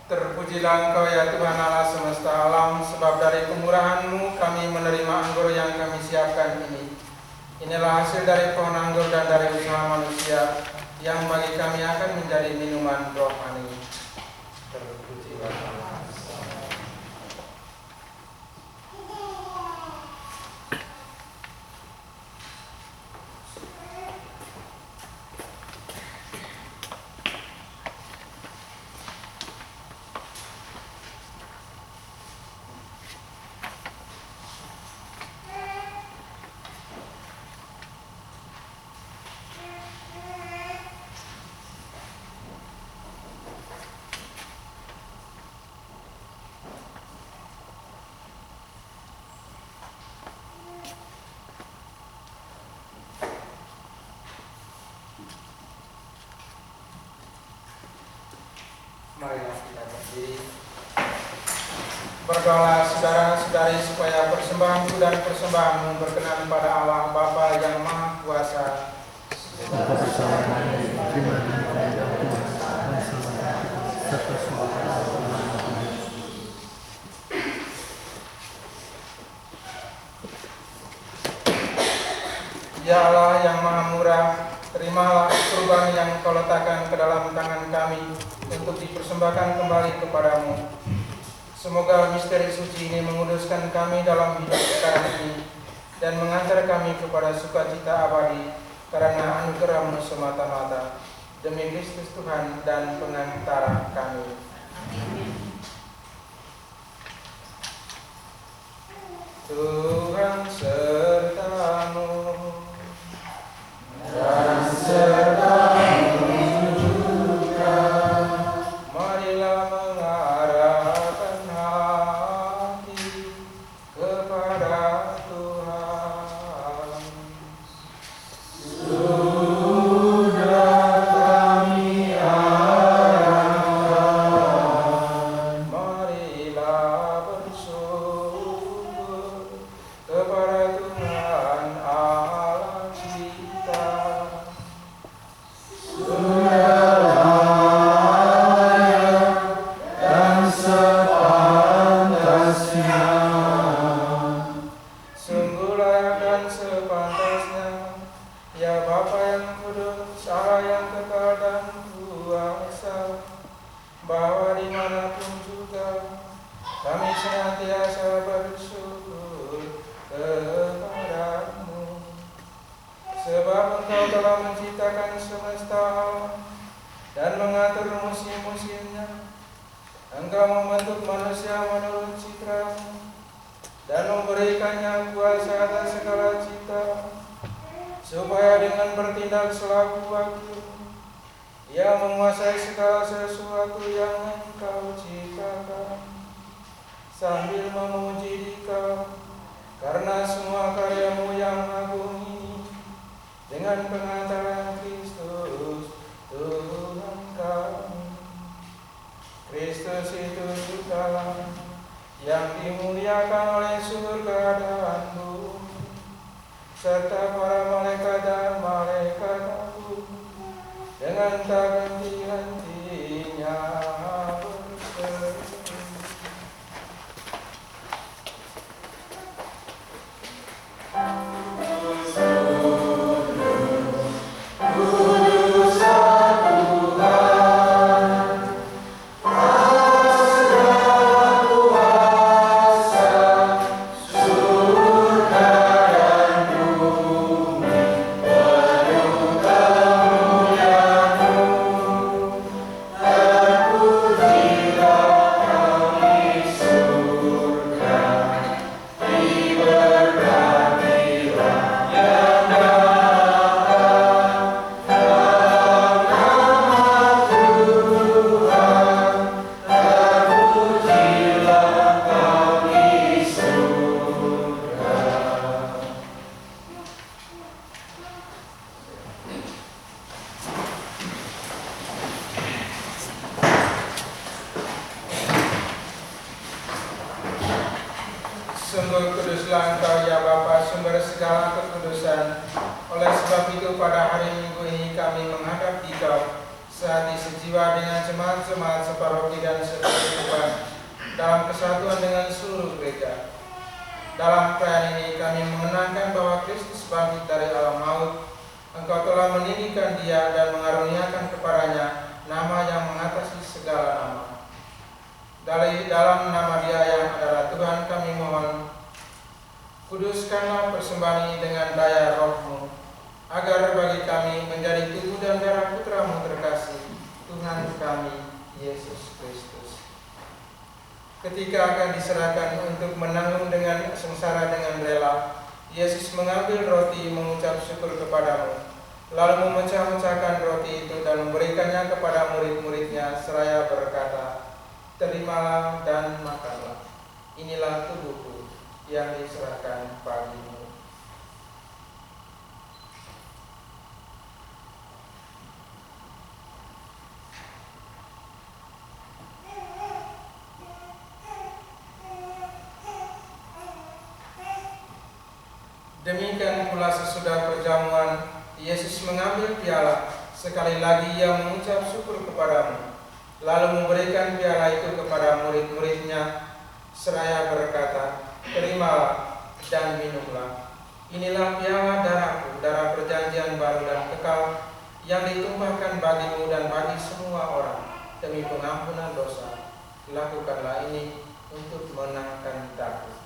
Terpujilah Engkau ya Tuhan Allah semesta alam, sebab dari kemurahan-Mu kami menerima anggur yang kami siapkan ini. Inilah hasil dari pohon anggur dan dari usaha manusia, yang bagi kami akan menjadi minuman rohani. Terpujilah Allah. Marilah kita berdiri. Berdoalah saudara-saudari supaya persembahanku dan persembahanmu berkenan pada Allah Bapa yang Maha Kuasa. Ya Allah yang Maha Murah, terimalah kurban yang Kau letakkan ke dalam tangan kami untuk dipersembahkan kembali kepadamu. Semoga misteri suci ini menguduskan kami dalam hidup sekarang ini dan mengantar kami kepada sukacita abadi karena anugerah-Mu semata-mata. Demi Kristus Tuhan dan pengantara kami. Tuhan serta-Mu dan serta-Mu juga. Marilah mengarahkan hati kepada Tuhan. Sudah kami arahkan, marilah bersyukur kepada Tuhan Allah kita. Sudah layak dan sepantasnya, sungguh layak dan sepantasnya, ya Bapa yang kudus, Allah yang kekal dan kuasa, bahwa dimanapun juga kami senantiasa bersyukur kepadamu. Sebab Engkau telah menciptakan semesta alam dan mengatur musim-musimnya. Engkau membentuk manusia menurut citra-Mu dan memberikannya kuasa atas segala cipta, supaya dengan bertindak selaku wakil, Ia menguasai segala sesuatu yang Engkau ciptakan, sambil memuji Dikau karena semua karya-Mu yang agung ini, dengan pengantaran Kristus Tuhan kami. Kristus itu jugalah yang dimuliakan oleh surga dan bumi, serta para malaikat dan malaikat agung, dengan tak henti-hentinya berseru. Sungguh kuduslah Engkau ya Bapa, sumber segala kekudusan. Oleh sebab itu pada hari Minggu ini kami menghadap Dikau sehati sejiwa dengan jemaat-jemaat separoki dan sekehidupan dalam kesatuan dengan seluruh gereja. Dalam perayaan ini kami mengenangkan bahwa Kristus bangkit dari alam maut. Engkau telah meninggikan Dia dan mengaruniakan kepadanya nama yang mengatasi segala nama. Dalam nama Dia yang adalah Tuhan kami mohon, kuduskanlah persembahan ini dengan daya Roh-Mu, agar bagi kami menjadi tubuh dan darah Putra-Mu terkasih, Tuhan kami, Yesus Kristus. Ketika akan diserahkan untuk menanggung dengan sengsara dengan rela, Yesus mengambil roti, mengucap syukur kepadamu, lalu memecah-mecahkan roti itu dan memberikannya kepada murid-muridnya seraya berkata, "Terimalah dan makanlah. Inilah tubuhku yang diserahkan bagimu." Demikian pula sesudah perjamuan, Yesus mengambil piala, sekali lagi Ia mengucap syukur kepadamu, lalu memberikan piala itu kepada murid-muridnya seraya berkata, "Terimalah dan minumlah. Inilah piala darahku, darah perjanjian baru dan kekal, yang ditumpahkan bagimu dan bagi semua orang demi pengampunan dosa. Lakukanlah ini untuk menangkan daku."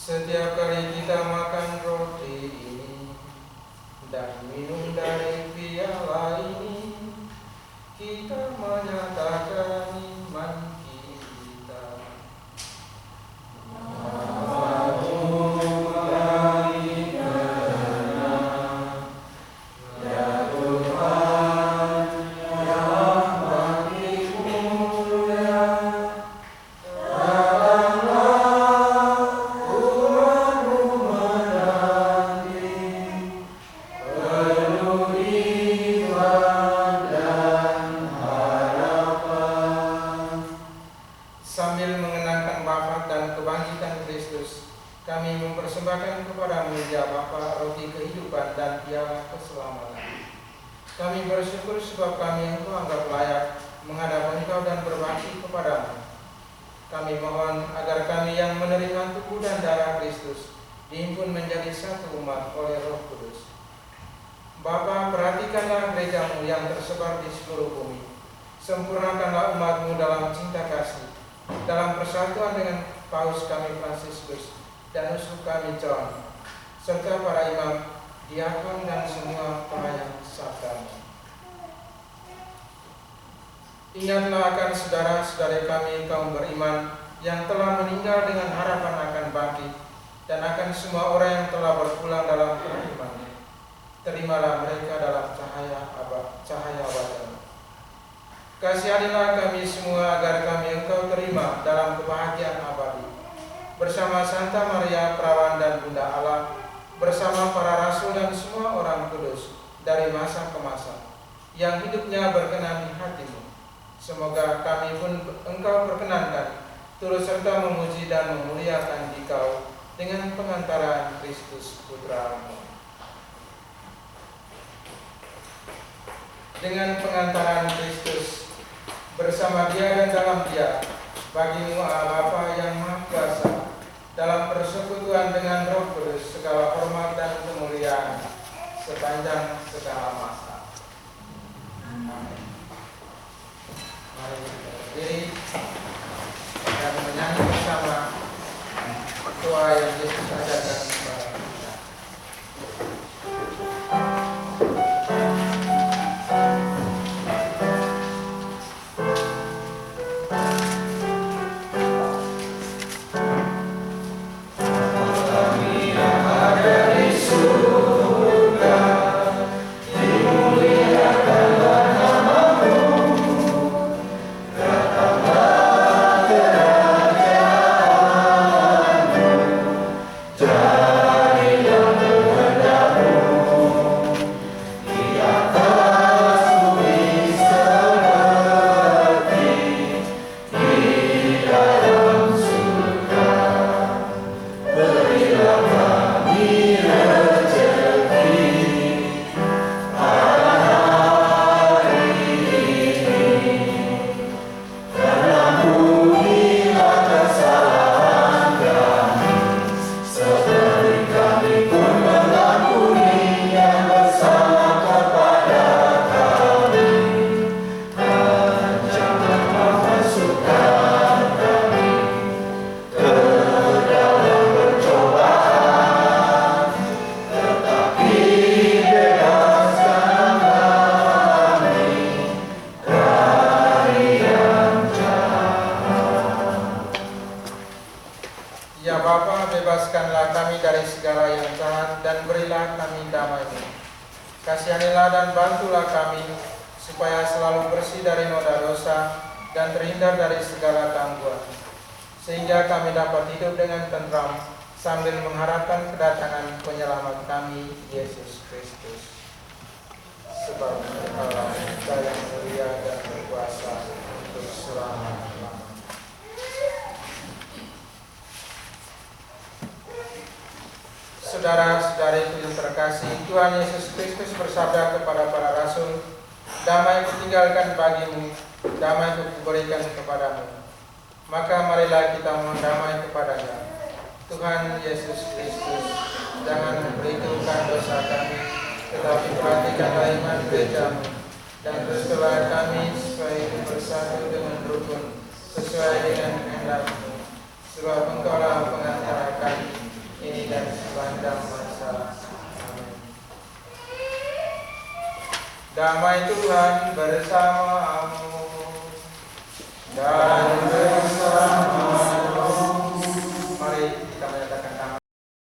Setiap kali kita makan roti ini dan minum dari piala ini, kita menyatakan iman kita. Sambil mengenangkan wafat dan kebangkitan Kristus, kami mempersembahkan kepadamu ya Bapa roti kehidupan dan piala keselamatan. Kami bersyukur sebab kami Engkau anggap layak menghadap Engkau dan berbakti kepadamu. Kami mohon agar kami yang menerima tubuh dan darah Kristus dihimpun menjadi satu umat oleh Roh Kudus. Bapa, perhatikanlah gereja-Mu yang tersebar di seluruh bumi. Sempurnakanlah umat-Mu dalam cinta kasih, dalam persatuan dengan Paus kami Fransiskus dan uskup kami John, serta para imam, diakon dan semua pelayan sabda-Mu. Ingatlah akan saudara-saudara kami kaum beriman yang telah meninggal dengan harapan akan bangkit, dan akan semua orang yang telah berpulang dalam iman. Terimalah mereka dalam cahaya wajah-Mu. Kasihanilah kami semua agar kami Engkau terima dalam kebahagiaan abadi, bersama Santa Maria Perawan dan Bunda Allah, bersama para rasul dan semua orang kudus dari masa ke masa, yang hidupnya berkenan di hati-Mu. Semoga kami pun Engkau perkenankan turut serta memuji dan memuliakan Dikau dengan pengantaran Kristus Putra-Mu. Dengan pengantaran Kristus, bersama Dia dan dalam Dia, bagi-Mu Allah Bapa yang Maha Kuasa, dalam persekutuan dengan Roh Kudus, segala hormat dan kemuliaan sepanjang segala masa. Amin. Mari kita berdiri dan menyanyi bersama doa yang Yesus ajarkan kepada kita. Jah Kasihanilah dan bantulah kami, supaya selalu bersih dari noda dosa dan terhindar dari segala gangguan, sehingga kami dapat hidup dengan tentram sambil mengharapkan kedatangan penyelamat kami, Yesus Kristus. Sebab Allah yang mulia dan berkuasa untuk selama-lamanya. Saudara-saudariku yang terkasih, Tuhan Yesus Kristus bersabda kepada para rasul, "Damai kutinggalkan bagimu, damai kuberikan kepadamu." Maka marilah kita mohon damai kepadanya. Tuhan Yesus Kristus, jangan memperhitungkan dosa kami, tetapi perhatikanlah iman gerejamu, dan teruskanlah kami supaya hidup bersatu dengan rukun, sesuai dengan kehendak-Mu. Sebab Engkaulah pengantara kami ini dan sepanjang masa. Amin. Damai Tuhan bersamamu dan bersama